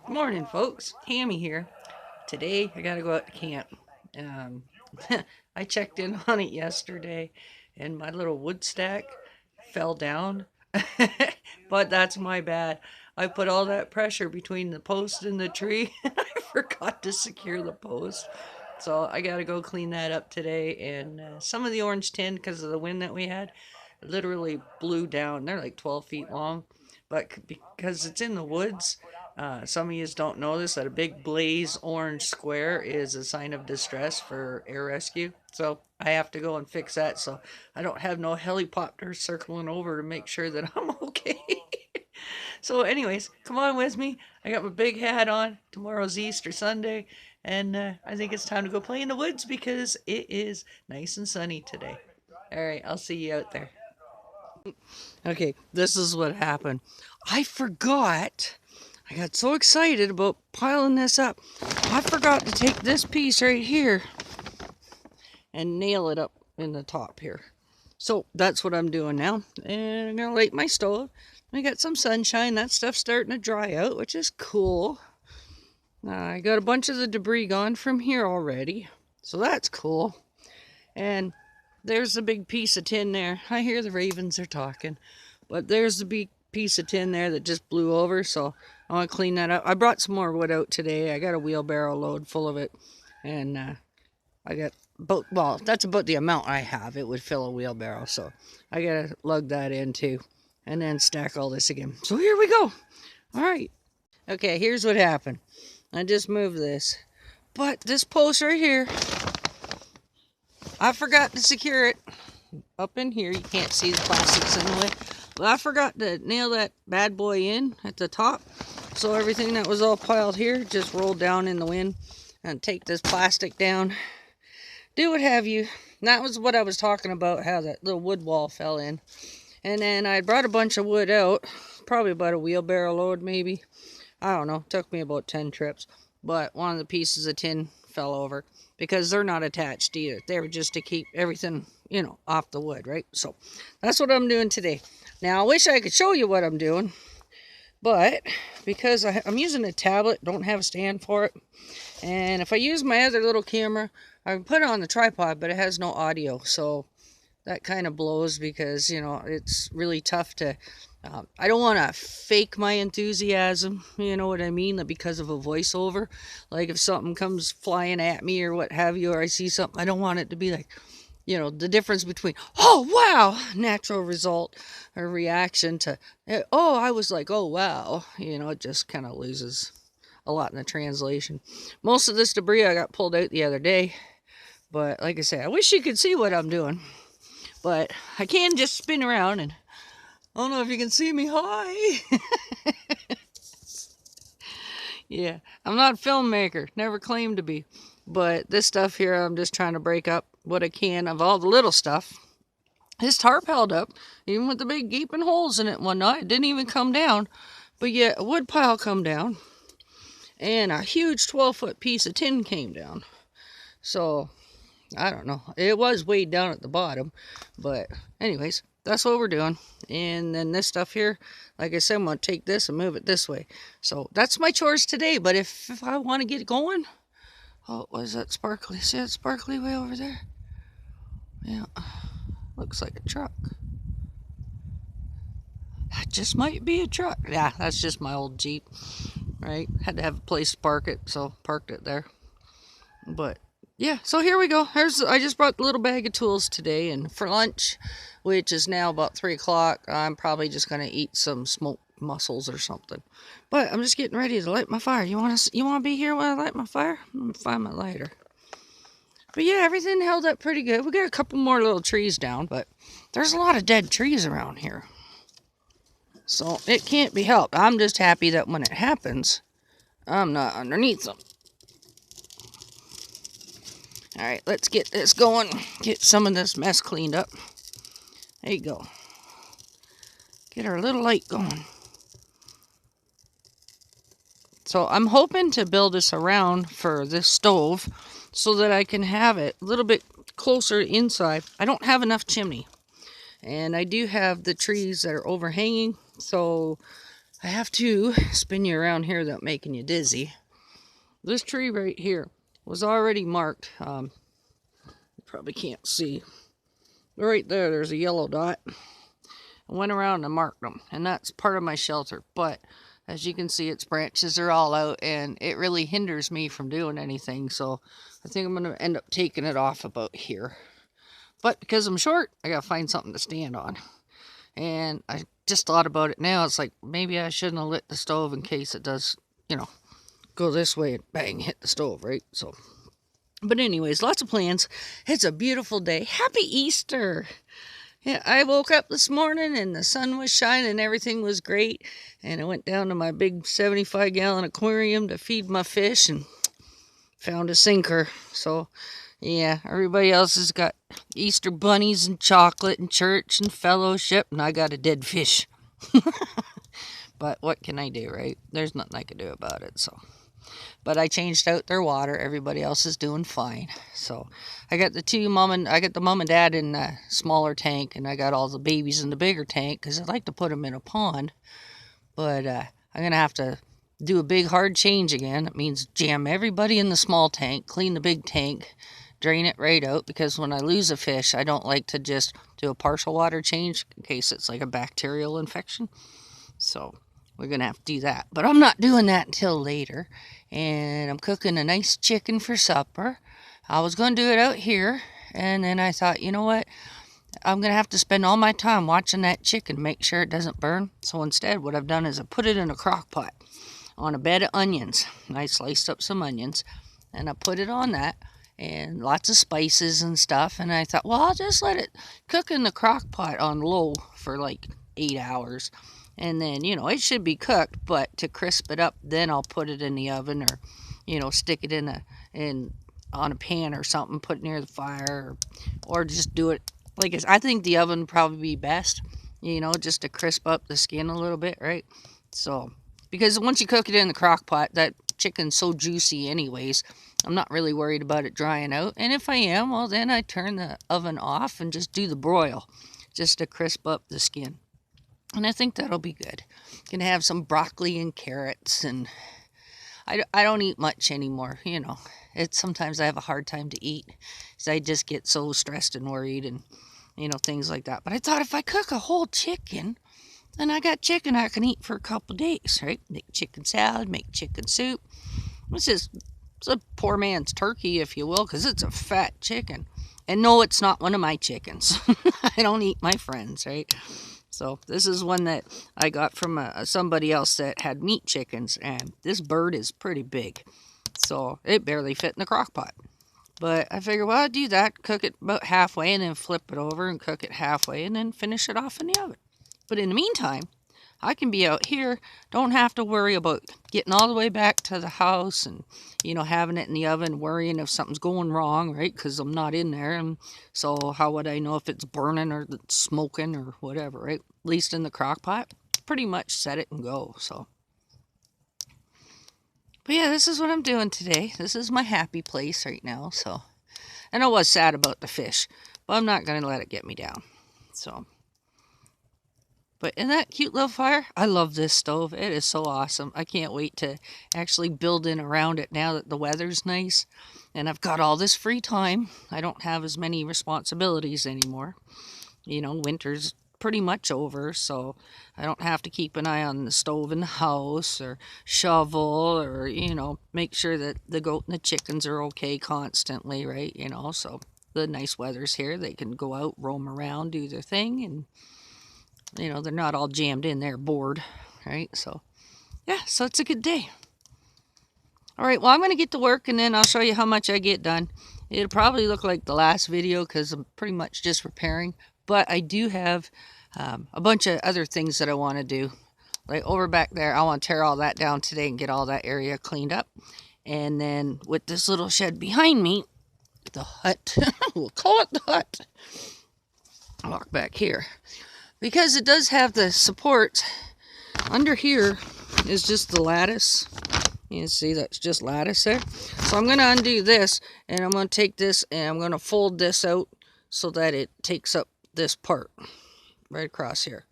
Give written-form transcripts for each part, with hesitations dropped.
Morning, folks. Tammy here. Today, I gotta go out to camp. Um, I checked in on it yesterday, and my little wood stack fell down. But that's my bad. I put all that pressure between the post and the tree, and I forgot to secure the post. So I gotta go clean that up today. And some of the orange tin, because of the wind that we had, literally blew down. They're like 12 feet long, but because it's in the woods, some of you don't know this, that a big blaze orange square is a sign of distress for air rescue. So I have to go and fix that so I don't have no helicopters circling over to make sure that I'm okay. So, anyways, come on with me. I got my big hat on. Tomorrow's Easter Sunday, and I think it's time to go play in the woods because it is nice and sunny today. All right, I'll see you out there. Okay, this is what happened. I forgot. I got so excited about piling this up. I forgot to take this piece right here and nail it up in the top here. So that's what I'm doing now. And I'm going to light my stove. I got some sunshine. That stuff's starting to dry out, which is cool. I got a bunch of the debris gone from here already. So that's cool. And there's a big piece of tin there. I hear the ravens are talking. But there's the big piece of tin there that just blew over. So I want to clean that up. I brought some more wood out today. I got a wheelbarrow load full of it. And I got about, well, that's about the amount I have. It would fill a wheelbarrow. So I got to lug that in too. And then stack all this again. So here we go. All right. Okay, here's what happened. I just moved this. But this post right here, I forgot to secure it up in here. You can't see the plastics in the way. But I forgot to nail that bad boy in at the top. So everything that was all piled here just rolled down in the wind. And take this plastic down. Do what have you. And that was what I was talking about, how that little wood wall fell in. And then I brought a bunch of wood out. Probably about a wheelbarrow load maybe. I don't know. It took me about 10 trips. But one of the pieces of tin fell over. Because they're not attached either. They were just to keep everything, off the wood, right? So that's what I'm doing today. Now I wish I could show you what I'm doing. But because I'm using a tablet, don't have a stand for it. And if I use my other little camera, I can put it on the tripod, but it has no audio. So that kind of blows because, it's really tough to... I don't want to fake my enthusiasm, you know what I mean, because of a voiceover. Like if something comes flying at me or what have you, or I see something, I don't want it to be like, the difference between, oh, wow, natural result or reaction to, oh, I was like, oh, wow. It just kind of loses a lot in the translation. Most of this debris I got pulled out the other day. But like I say, I wish you could see what I'm doing. But I can just spin around and I don't know if you can see me. Hi. Yeah, I'm not a filmmaker. Never claimed to be. But this stuff here, I'm just trying to break up what I can of all the little stuff. This tarp held up, even with the big gaping holes in it and whatnot. It didn't even come down. But yet, a wood pile come down. And a huge 12-foot piece of tin came down. So, I don't know. It was weighed down at the bottom. But, anyways, that's what we're doing. And then this stuff here, like I said, I'm going to take this and move it this way. So, that's my chores today. But if I want to get it going... Oh, what is that sparkly? See that sparkly way over there? Yeah. Looks like a truck. That just might be a truck. Yeah, that's just my old Jeep. Right? Had to have a place to park it, so parked it there. But yeah, so here we go. I just brought the little bag of tools today, and for lunch, which is now about 3 o'clock, I'm probably just gonna eat some smoked mussels or something. But I'm just getting ready to light my fire. You wanna be here when I light my fire? I'm gonna find my lighter. But yeah, everything held up pretty good. We got a couple more little trees down, but there's a lot of dead trees around here. So it can't be helped. I'm just happy that when it happens, I'm not underneath them. Alright, let's get this going. Get some of this mess cleaned up. There you go. Get our little light going. So I'm hoping to build this around for this stove so that I can have it a little bit closer inside. I don't have enough chimney. And I do have the trees that are overhanging. So I have to spin you around here without making you dizzy. This tree right here was already marked. You probably can't see. But right there's a yellow dot. I went around and marked them, and that's part of my shelter. But as you can see, its branches are all out, and it really hinders me from doing anything. So I think I'm going to end up taking it off about here. But because I'm short, I got to find something to stand on. And I just thought about it now. It's like, maybe I shouldn't have lit the stove in case it does, you know, go this way and bang, hit the stove, right? So, but anyways, lots of plans. It's a beautiful day. Happy Easter. Yeah, I woke up this morning and the sun was shining and everything was great. And I went down to my big 75-gallon aquarium to feed my fish and found a sinker. So, yeah, everybody else has got Easter bunnies and chocolate and church and fellowship, and I got a dead fish. But what can I do, right? There's nothing I can do about it, so. But I changed out their water. Everybody else is doing fine. So I got the mom and dad in a smaller tank, and I got all the babies in the bigger tank because I'd like to put them in a pond. But I'm going to have to do a big hard change again. It means jam everybody in the small tank, clean the big tank, drain it right out, because when I lose a fish, I don't like to just do a partial water change in case it's like a bacterial infection. So we're going to have to do that. But I'm not doing that until later. And I'm cooking a nice chicken for supper. I was going to do it out here. And then I thought, you know what? I'm going to have to spend all my time watching that chicken, make sure it doesn't burn. So instead, what I've done is I put it in a crock pot on a bed of onions. And I sliced up some onions. And I put it on that. And lots of spices and stuff. And I thought, well, I'll just let it cook in the crock pot on low for like 8 hours. And then, you know, it should be cooked, but to crisp it up, then I'll put it in the oven, or, you know, stick it on a pan or something, put it near the fire, or just do it like I think the oven would probably be best, you know, just to crisp up the skin a little bit, right? So, because once you cook it in the crock pot, that chicken's so juicy anyways, I'm not really worried about it drying out. And if I am, well, then I turn the oven off and just do the broil, just to crisp up the skin. And I think that'll be good. Can have some broccoli and carrots, and I don't eat much anymore, you know. Sometimes I have a hard time to eat because I just get so stressed and worried and, you know, things like that. But I thought if I cook a whole chicken, then I got chicken I can eat for a couple days, right? Make chicken salad, make chicken soup. It's a poor man's turkey, if you will, because it's a fat chicken. And no, it's not one of my chickens. I don't eat my friends, right? So this is one that I got from somebody else that had meat chickens, and this bird is pretty big. So it barely fit in the crock pot. But I figured, well, I'd do that, cook it about halfway, and then flip it over and cook it halfway, and then finish it off in the oven. But in the meantime, I can be out here, don't have to worry about getting all the way back to the house and, you know, having it in the oven, worrying if something's going wrong, right? Because I'm not in there. And so how would I know if it's burning or it's smoking or whatever, right? At least in the crock pot, pretty much set it and go, so. But yeah, this is what I'm doing today. This is my happy place right now, so. And I was sad about the fish, but I'm not going to let it get me down, so. But in that cute little fire, I love this stove. It is so awesome. I can't wait to actually build in around it now that the weather's nice. And I've got all this free time. I don't have as many responsibilities anymore. You know, winter's pretty much over, so I don't have to keep an eye on the stove in the house or shovel or, you know, make sure that the goat and the chickens are okay constantly, right? You know, so the nice weather's here. They can go out, roam around, do their thing, and you know, they're not all jammed in there bored, right? So, yeah, so it's a good day. All right, well, I'm going to get to work, and then I'll show you how much I get done. It'll probably look like the last video because I'm pretty much just repairing. But I do have a bunch of other things that I want to do. Like over back there, I want to tear all that down today and get all that area cleaned up. And then with this little shed behind me, the hut, we'll call it the hut. I'll walk back here. Because it does have the support, under here is just the lattice. You can see that's just lattice there. So I'm going to undo this, and I'm going to take this, and I'm going to fold this out so that it takes up this part right across here.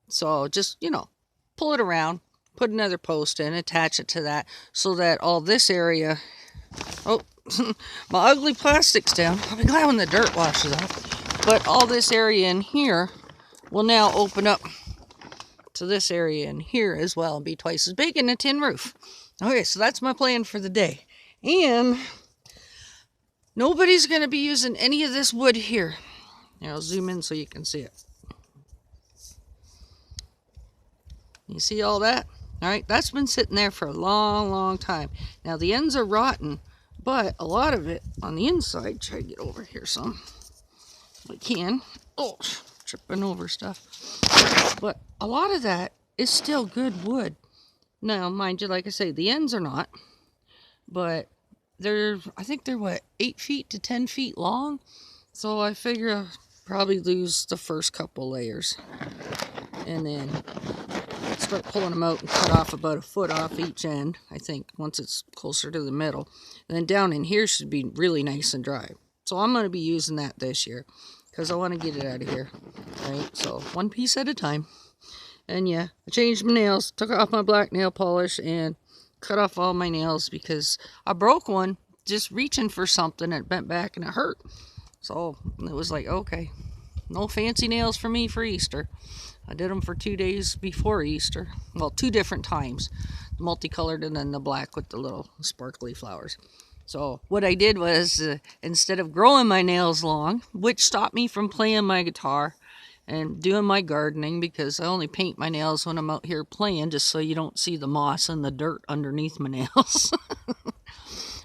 So just, you know, pull it around, put another post in, attach it to that, so that all this area, oh, my ugly plastic's down. I'll be glad when the dirt washes off. But all this area in here will now open up to this area in here as well and be twice as big in a tin roof. Okay, so that's my plan for the day. And nobody's going to be using any of this wood here. Here, I'll zoom in so you can see it. You see all that? All right, that's been sitting there for a long, long time. Now, the ends are rotten, but a lot of it on the inside, try to get over here some, if I can. Oh, tripping over stuff. But a lot of that is still good wood. Now, mind you, like I say, the ends are not, but I think they're, what, 8 feet to 10 feet long? So I figure I'll probably lose the first couple layers. And then start pulling them out and cut off about 1 foot off each end, I think, once it's closer to the middle. And then down in here should be really nice and dry. So I'm going to be using that this year, because I want to get it out of here. Right, so one piece at a time. And yeah, I changed my nails, took off my black nail polish, and cut off all my nails because I broke one just reaching for something and it bent back and it hurt. So it was like, okay, no fancy nails for me for Easter. I did them for 2 days before Easter. Well, 2 different times. The multicolored and then the black with the little sparkly flowers. So what I did was, instead of growing my nails long, which stopped me from playing my guitar and doing my gardening, because I only paint my nails when I'm out here playing, just so you don't see the moss and the dirt underneath my nails.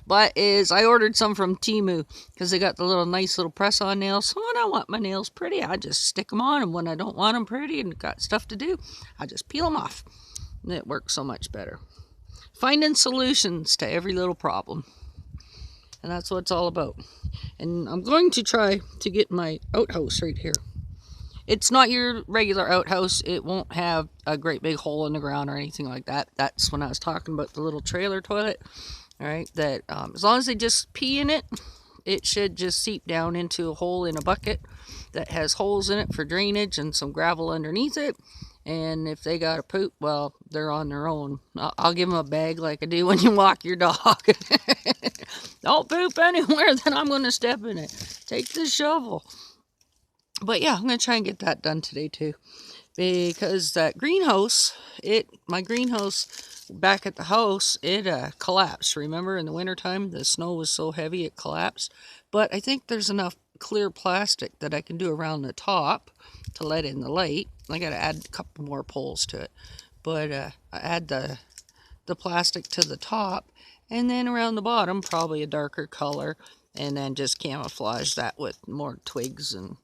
But I ordered some from Temu, because they got the nice little press-on nails. So when I want my nails pretty, I just stick them on, and when I don't want them pretty and got stuff to do, I just peel them off. And it works so much better. Finding solutions to every little problem. And that's what it's all about. And I'm going to try to get my outhouse right here. It's not your regular outhouse. It won't have a great big hole in the ground or anything like that. That's when I was talking about the little trailer toilet. All right, that as long as they just pee in it, it should just seep down into a hole in a bucket that has holes in it for drainage and some gravel underneath it. And if they got to poop, well, they're on their own. I'll give them a bag like I do when you walk your dog. Don't poop anywhere, then I'm going to step in it. Take the shovel. But yeah, I'm going to try and get that done today too. Because that greenhouse, my greenhouse back at the house, it collapsed. Remember, in the wintertime, the snow was so heavy it collapsed. But I think there's enough clear plastic that I can do around the top to let in the light. I got to add a couple more poles to it. But I add the plastic to the top, and then around the bottom, probably a darker color, and then just camouflage that with more twigs and,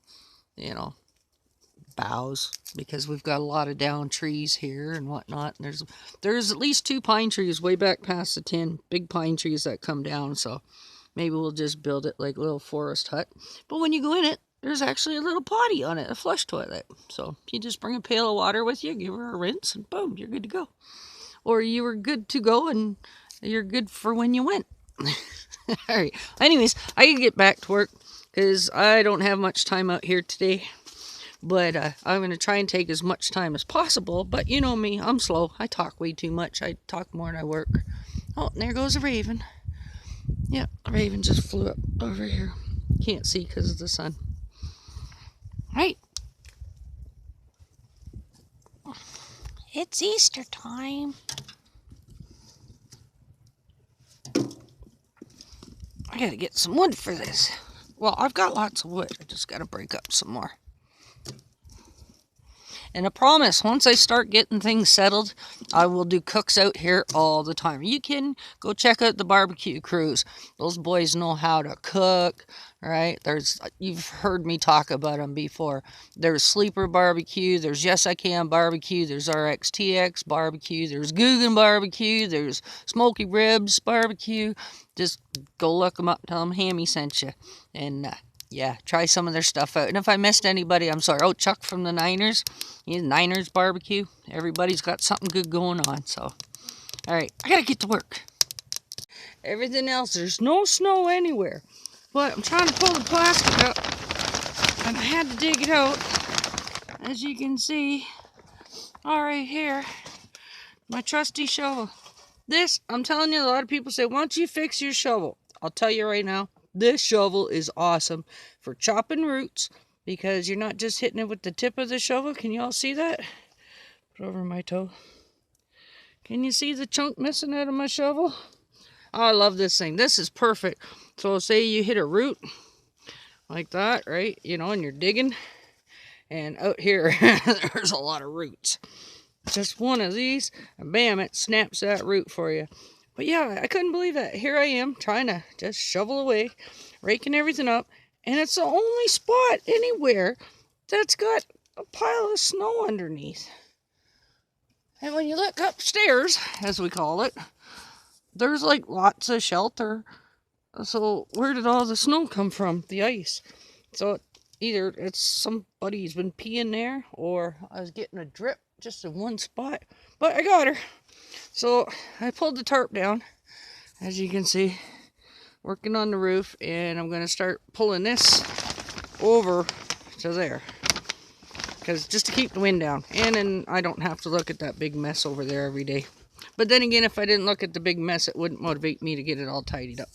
boughs, because we've got a lot of down trees here and whatnot. And there's at least 2 pine trees way back past the 10 big pine trees that come down, so maybe we'll just build it like a little forest hut. But when you go in it, there's actually a little potty on it, a flush toilet. So you just bring a pail of water with you, give her a rinse, and boom, you're good to go. Or you were good to go and you're good for when you went. All right, anyways, I can get back to work because I don't have much time out here today. But I'm going to try and take as much time as possible. But you know me, I'm slow. I talk way too much. I talk more than I work. Oh, and there goes a raven. Yeah, a raven just flew up over here. Can't see because of the sun. Right. It's Easter time. I got to get some wood for this. Well, I've got lots of wood. I just got to break up some more. And I promise, once I start getting things settled, I will do cooks out here all the time. You can go check out the barbecue crews. Those boys know how to cook, right? You've heard me talk about them before. There's Sleeper Barbecue. There's Yes I Can Barbecue. There's RXTX Barbecue. There's Guggen Barbecue. There's Smoky Ribs Barbecue. Just go look them up. Tell them Hammy sent you. And yeah, try some of their stuff out. And if I missed anybody, I'm sorry. Oh, Chuck from the Niners. He's Niners Barbecue. Everybody's got something good going on. So, all right, I got to get to work. Everything else, there's no snow anywhere. But I'm trying to pull the plastic up. And I had to dig it out. As you can see, all right here. My trusty shovel. This, I'm telling you, a lot of people say, why don't you fix your shovel? I'll tell you right now, this shovel is awesome for chopping roots because you're not just hitting it with the tip of the shovel. Can you all see that? Put over my toe. Can you see the chunk missing out of my shovel? Oh, I love this thing. This is perfect. So say you hit a root like that, right? You know, and you're digging. And out here, there's a lot of roots. Just one of these, and bam, it snaps that root for you. But yeah, I couldn't believe that. Here I am trying to just shovel away, raking everything up, and it's the only spot anywhere that's got a pile of snow underneath. And when you look upstairs, as we call it, there's like lots of shelter. So where did all the snow come from? The ice. So either it's somebody's been peeing there, or I was getting a drip just in one spot. But I got her. So I pulled the tarp down, as you can see, working on the roof, and I'm going to start pulling this over to there, because just to keep the wind down, and then I don't have to look at that big mess over there every day. But then again, if I didn't look at the big mess, it wouldn't motivate me to get it all tidied up.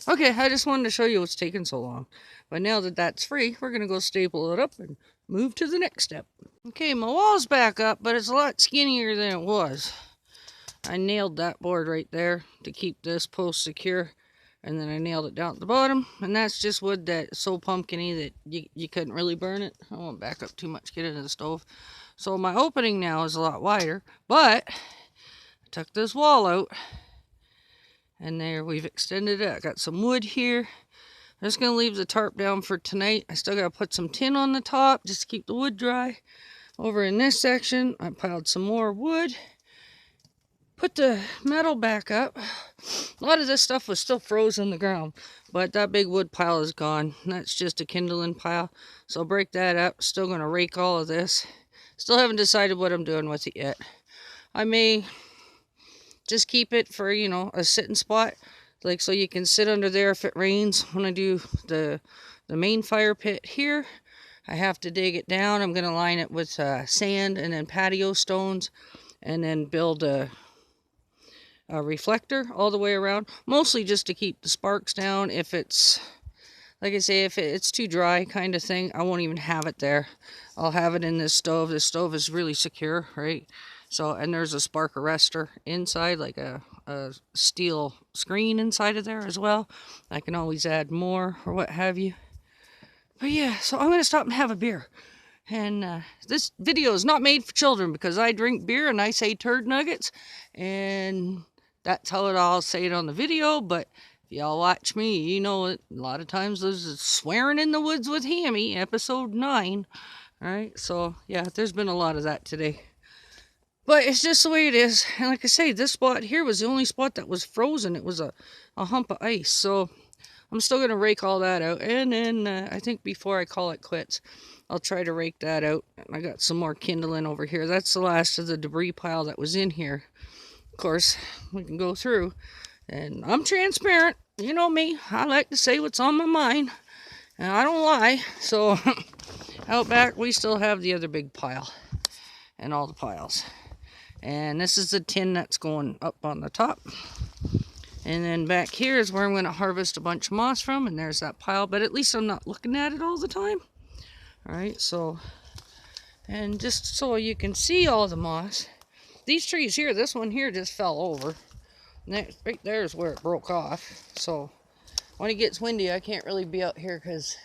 Okay, I just wanted to show you what's taking so long. But now that that's free, we're going to go staple it up and move to the next step. Okay, my wall's back up, but it's a lot skinnier than it was. I nailed that board right there to keep this post secure, and then I nailed it down at the bottom, and that's just wood that's so pumpkiny that you couldn't really burn it. I won't back up too much, get into the stove. So my opening now is a lot wider, but I took this wall out, and there we've extended it. I got some wood here. I'm just going to leave the tarp down for tonight. I still got to put some tin on the top just to keep the wood dry. Over in this section, I piled some more wood. Put the metal back up. A lot of this stuff was still frozen in the ground, but that big wood pile is gone. That's just a kindling pile. So I'll break that up. Still going to rake all of this. Still haven't decided what I'm doing with it yet. I may just keep it for, you know, a sitting spot. Like, so you can sit under there if it rains. When I do the main fire pit here, I have to dig it down. I'm going to line it with sand and then patio stones, and then build a reflector all the way around. Mostly just to keep the sparks down. If it's, like I say, if it's too dry kind of thing, I won't even have it there. I'll have it in this stove. This stove is really secure, right? So, and there's a spark arrestor inside, like a steel screen inside of there as well. I can always add more or what have you. But yeah, so I'm going to stop and have a beer. And this video is not made for children, because I drink beer and I say turd nuggets. And that's how I'll say it on the video. But if y'all watch me, you know it. A lot of times there's swearing in the woods with Hammy, episode 9. Alright, so yeah, there's been a lot of that today. But it's just the way it is. And like I say, this spot here was the only spot that was frozen. It was a hump of ice. So I'm still going to rake all that out. And then I think before I call it quits, I'll try to rake that out. I got some more kindling over here. That's the last of the debris pile that was in here. Of course, we can go through. And I'm transparent. You know me. I like to say what's on my mind. And I don't lie. So out back, we still have the other big pile. And all the piles. And this is the tin that's going up on the top. And then back here is where I'm going to harvest a bunch of moss from. And there's that pile. But at least I'm not looking at it all the time. Alright, so. And just so you can see all the moss. These trees here, this one here just fell over. And that, right there is where it broke off. So when it gets windy, I can't really be out here because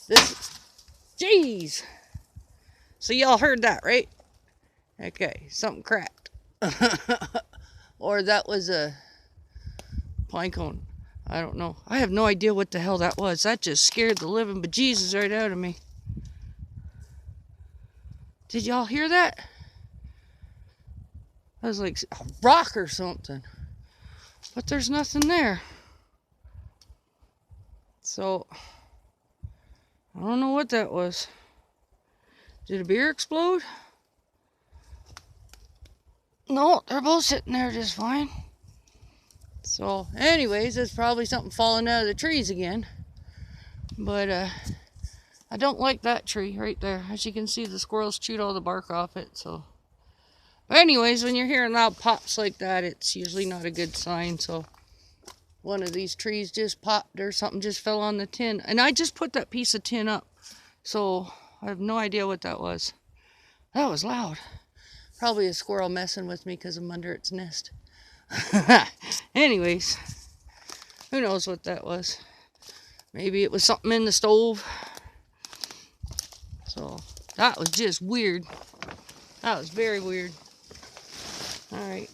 this. Jeez! So y'all heard that, right? Okay, something cracked. Or that was a pine cone. I don't know. I have no idea what the hell that was. That just scared the living bejesus right out of me. Did y'all hear that? That was like a rock or something. But there's nothing there. So, I don't know what that was. Did a beer explode? No, they're both sitting there just fine. So, anyways, it's probably something falling out of the trees again. But, I don't like that tree right there. As you can see, the squirrels chewed all the bark off it, so But anyways, when you're hearing loud pops like that, it's usually not a good sign. So one of these trees just popped or something just fell on the tin. And I just put that piece of tin up. So I have no idea what that was. That was loud. Probably a squirrel messing with me because I'm under its nest. Anyways, who knows what that was. Maybe it was something in the stove. So that was just weird. That was very weird. Alright.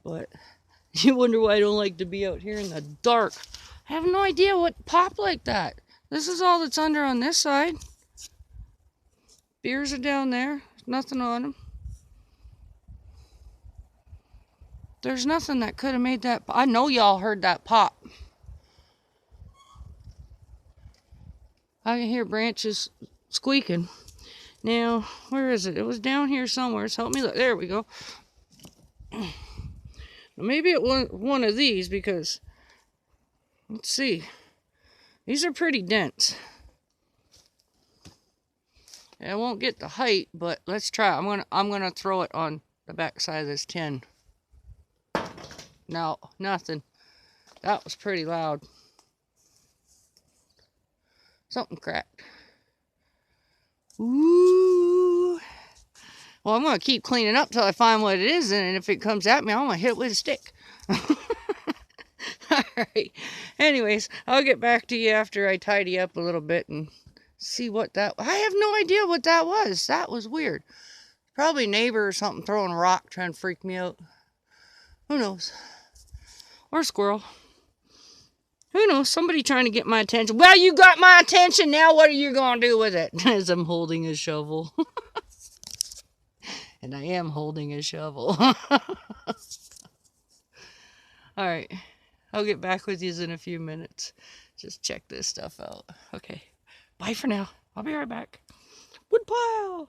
But you wonder why I don't like to be out here in the dark. I have no idea what popped like that. This is all that's under on this side. Beers are down there. Nothing on them. There's nothing that could have made that. I know y'all heard that pop. I can hear branches squeaking. Now, where is it? It was down here somewhere. So help me look. There we go. Maybe it was one of these because, let's see. These are pretty dense. I won't get the height, but let's try. I'm gonna throw it on the back side of this tin. No, nothing. That was pretty loud. Something cracked. Ooh. Well, I'm gonna keep cleaning up till I find what it is, and if it comes at me, I'm gonna hit it with a stick. Alright. Anyways, I'll get back to you after I tidy up a little bit and see what that... I have no idea what that was. That was weird. Probably a neighbor or something throwing a rock trying to freak me out. Who knows? Or a squirrel. Who knows? Somebody trying to get my attention. Well, you got my attention. Now what are you going to do with it? As I'm holding a shovel. And I am holding a shovel. Alright. I'll get back with you in a few minutes. Just check this stuff out. Okay. Bye for now. I'll be right back. Woodpile!